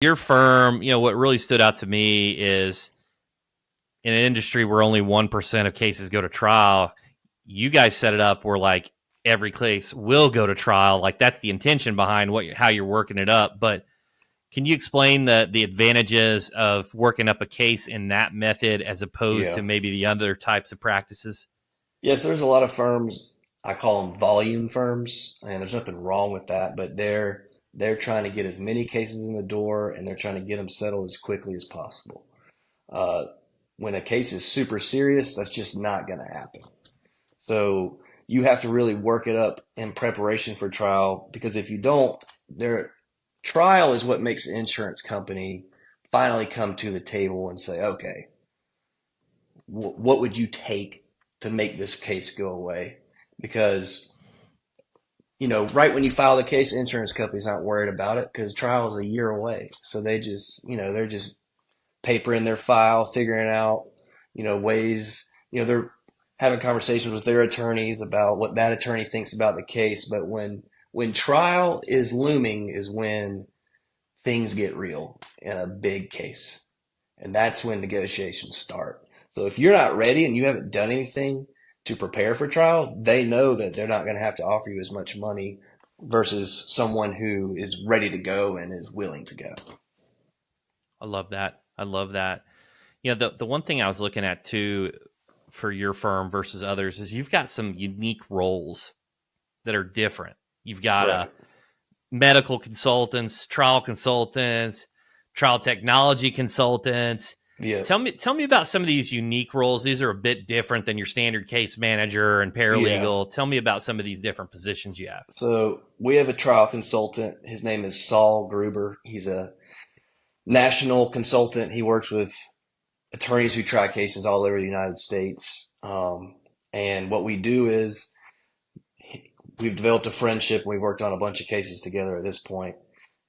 Your firm, what really stood out to me is in an industry where only 1% of cases go to trial, you guys set it up where like every case will go to trial. Like that's the intention behind how you're working it up. But can you explain the advantages of working up a case in that method as opposed Yeah. to maybe the other types of practices? Yes, there's a lot of firms, I call them volume firms, and there's nothing wrong with that, but they're trying to get as many cases in the door and they're trying to get them settled as quickly as possible. Uh, when a case is super serious, that's just not going to happen. So you have to really work it up in preparation for trial because if you don't, their trial is what makes the insurance company finally come to the table and say, okay, what would you take to make this case go away? Because, right when you file the case, insurance companies aren't worried about it because trial is a year away. So they just, they're just papering their file, figuring out, ways, they're having conversations with their attorneys about what that attorney thinks about the case. But when trial is looming is when things get real in a big case. And that's when negotiations start. So if you're not ready and you haven't done anything to prepare for trial, they know that they're not going to have to offer you as much money versus someone who is ready to go and is willing to go. I love that. I love that. The one thing I was looking at too for your firm versus others is you've got some unique roles that are different. You've got Right. a medical consultants, trial technology consultants. Yeah. Tell me about some of these unique roles. These are a bit different than your standard case manager and Yeah. paralegal. Tell me about some of these different positions you have. So we have a trial consultant. His name is Saul Gruber. He's a national consultant. He works with attorneys who try cases all over the United States. And what we do is we've developed a friendship. We've worked on a bunch of cases together at this point.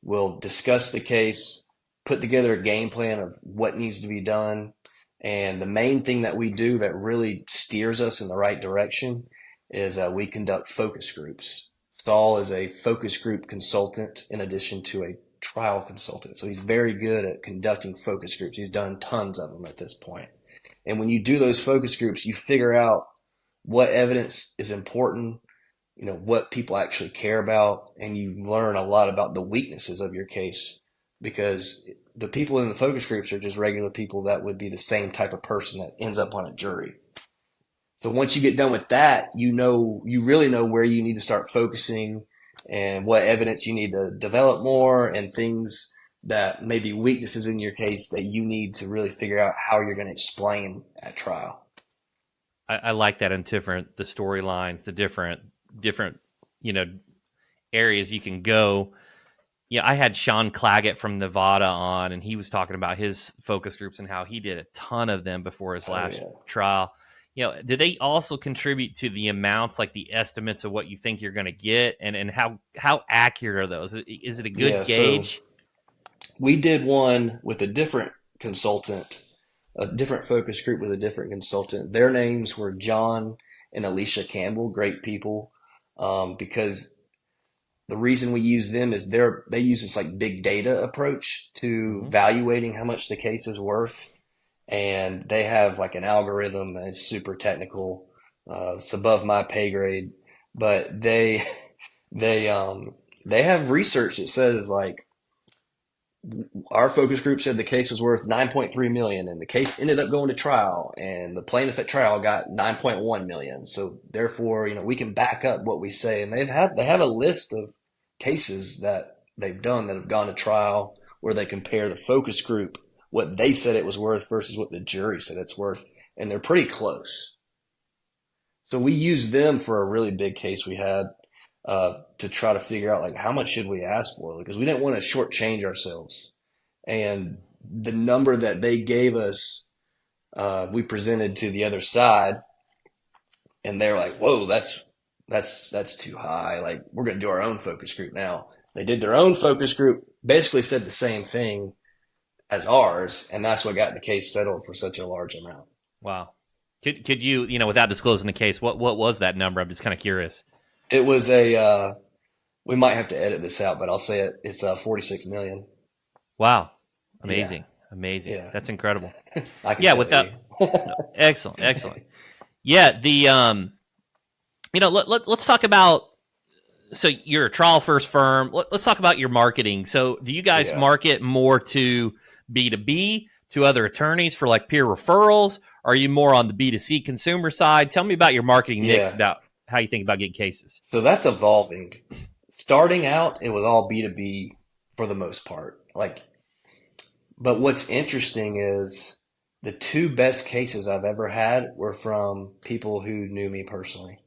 We'll discuss the case, put together a game plan of what needs to be done. And the main thing that we do that really steers us in the right direction is we conduct focus groups. Saul is a focus group consultant in addition to a trial consultant. So he's very good at conducting focus groups. He's done tons of them at this point. And when you do those focus groups, you figure out what evidence is important, what people actually care about, and you learn a lot about the weaknesses of your case because the people in the focus groups are just regular people that would be the same type of person that ends up on a jury. So once you get done with that, you really know where you need to start focusing and what evidence you need to develop more and things that may be weaknesses in your case that you need to really figure out how you're going to explain at trial. I like that in the storylines, the different you know areas you can go. Yeah, I had Sean Claggett from Nevada on, and he was talking about his focus groups and how he did a ton of them before his Oh last yeah. trial. Did they also contribute to the amounts, like the estimates of what you think you're going to get, and how accurate are those? Is it a good Yeah. So gauge? we did one with a different consultant, a different focus group with a different consultant. Their names were John and Alicia Campbell, great people. Because the reason we use them is they use this like big data approach to Hmm. valuating how much the case is worth, and they have like an algorithm and it's super technical. It's above my pay grade, but they they have research that says like our focus group said the case was worth 9.3 million and the case ended up going to trial and the plaintiff at trial got 9.1 million. So therefore, we can back up what we say. And they have a list of cases that they've done that have gone to trial where they compare the focus group, what they said it was worth versus what the jury said it's worth. And they're pretty close. So we used them for a really big case we had to try to figure out like how much should we ask for because we didn't want to shortchange ourselves. And the number that they gave us, we presented to the other side, and they're like, "Whoa, that's too high. Like we're going to do our own focus group now." They did their own focus group, basically said the same thing as ours, and that's what got the case settled for such a large amount. Wow. Could you, without disclosing the case, what was that number? I'm just kind of curious. It was we might have to edit this out, but I'll say it. It's 46 million. Wow. Yeah, Amazing. Amazing. yeah, That's incredible. I can Yeah, tell without you. no, excellent, excellent. Yeah, let's talk about, so you're a trial first firm. Let's talk about your marketing. So do you guys Yeah, market more to B2B, to other attorneys for like peer referrals? Are you more on the B2C consumer side? Tell me about your marketing mix, yeah. about how you think about getting cases. So that's evolving. Starting out, it was all B2B for the most part. Like, but what's interesting is the two best cases I've ever had were from people who knew me personally.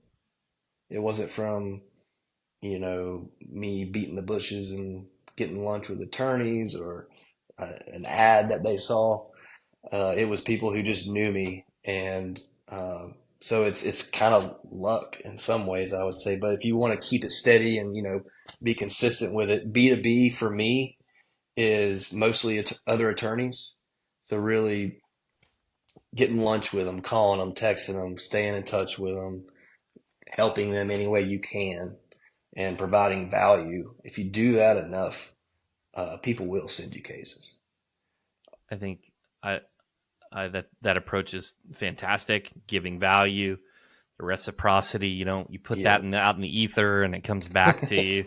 It wasn't from, me beating the bushes and getting lunch with attorneys or an ad that they saw. It was people who just knew me, and so it's kind of luck in some ways, I would say. But if you want to keep it steady and be consistent with it, B2B for me is mostly other attorneys. So really getting lunch with them, calling them, texting them, staying in touch with them, helping them any way you can, and providing value. If you do that enough, people will send you cases. I think I, that approach is fantastic. Giving value, the reciprocity. You put Yeah. that out in the ether, and it comes back to you.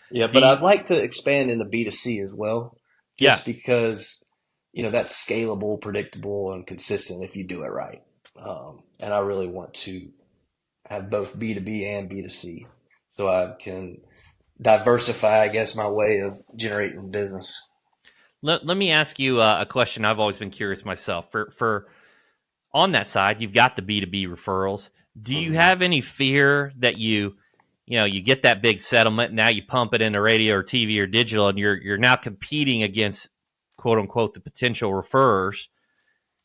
Yeah, but The I'd like to expand into B2C as well, Yeah, just because, that's scalable, predictable, and consistent if you do it right. And I really want to have both B2B and B2C so I can diversify, I guess, my way of generating business. let me ask you a question. I've always been curious myself. For on that side, you've got the B2B referrals. Do you Hmm. have any fear that you get that big settlement, now you pump it into radio or TV or digital, and you're now competing against quote unquote the potential referrers?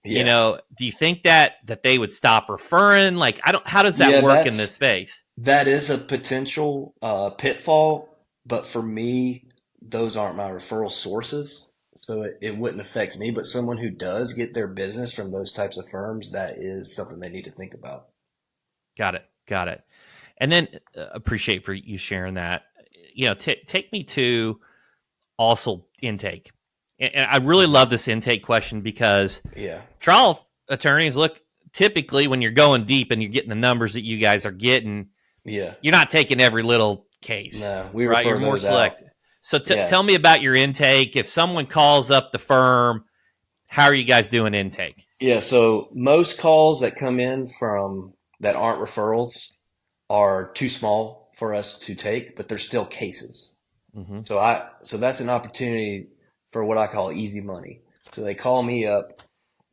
Yeah. Do you think that they would stop referring? Like, I don't. How does that Yeah, work in this space? that is a potential pitfall, but for me, those aren't my referral sources, so it wouldn't affect me. But someone who does get their business from those types of firms, that is something they need to think about. Got it. Got it. And then appreciate for you sharing that. Take me to also intake. And I really Hmm. love this intake question because Yeah, trial attorneys look, typically when you're going deep and you're getting the numbers that you guys are getting, yeah. you're not taking every little case, No, we right? You're refer more those out. selective. So Yeah, tell me about your intake. If someone calls up the firm, how are you guys doing intake? yeah. So most calls that come in from that aren't referrals are too small for us to take, but they're still cases. Mm-hmm. So that's an opportunity for what I call easy money. So they call me up,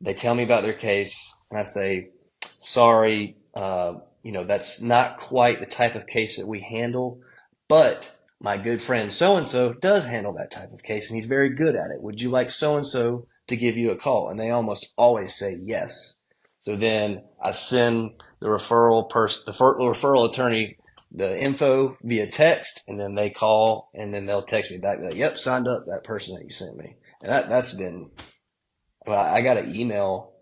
they tell me about their case, and I say, sorry, that's not quite the type of case that we handle, but my good friend so and so does handle that type of case, and he's very good at it. Would you like so and so to give you a call? And they almost always say yes. So then I send the referral attorney, the info via text, and then they call, and then they'll text me back like, "Yep, signed up that person that you sent me." And that's been. Well, I got an email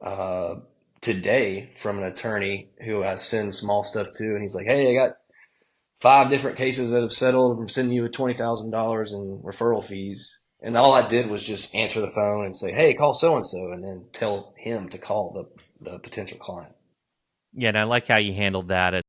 uh, today from an attorney who I send small stuff to, and he's like, "Hey, I got 5 different cases that have settled. I'm sending you $20,000 in referral fees." And all I did was just answer the phone and say, "Hey, call so and so," and then tell him to call the potential client. Yeah, and I like how you handled that.